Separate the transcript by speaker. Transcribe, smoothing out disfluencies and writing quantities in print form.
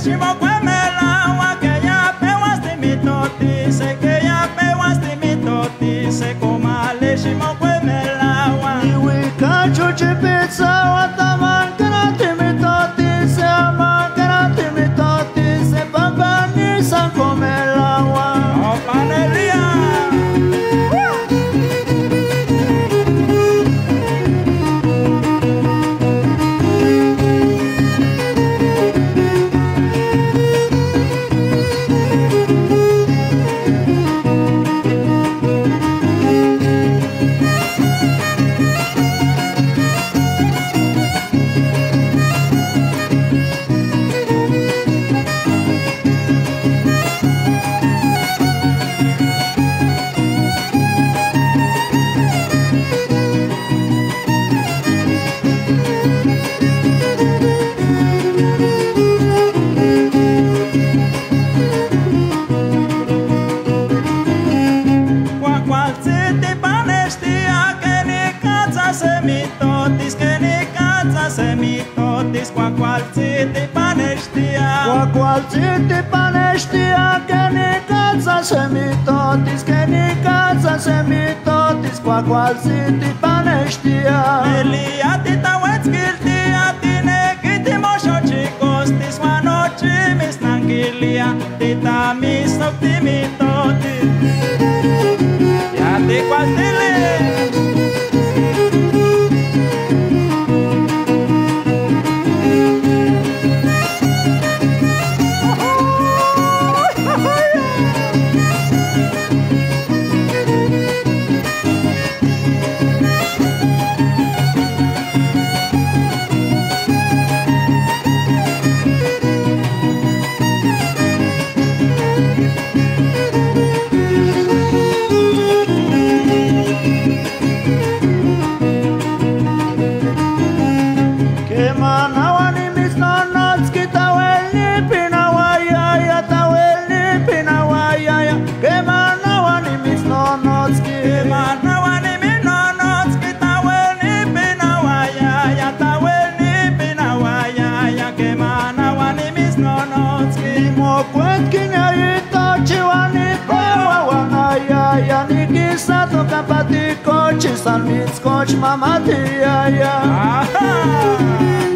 Speaker 1: și mă cuemela que ya pewaste mi toti se que ya pewaste mi toti se comale și mă cuemela
Speaker 2: ni we cacho che pizza wa taman karate mi toti se aman karate mi toti se papa ni san comela wa
Speaker 1: o panelia semitotis qua qualsiasi panestia
Speaker 2: qua qualsiasi panestia che ne cazza semitotis che ne cazza semitotis qua qualsiasi panestia
Speaker 1: Elia tita wetskiltia tine kiti moshochi kostis wanochi mis nangilia tita mis optimitotis ya te quasile
Speaker 2: Kapati kochi san mit skoch mama tia ya.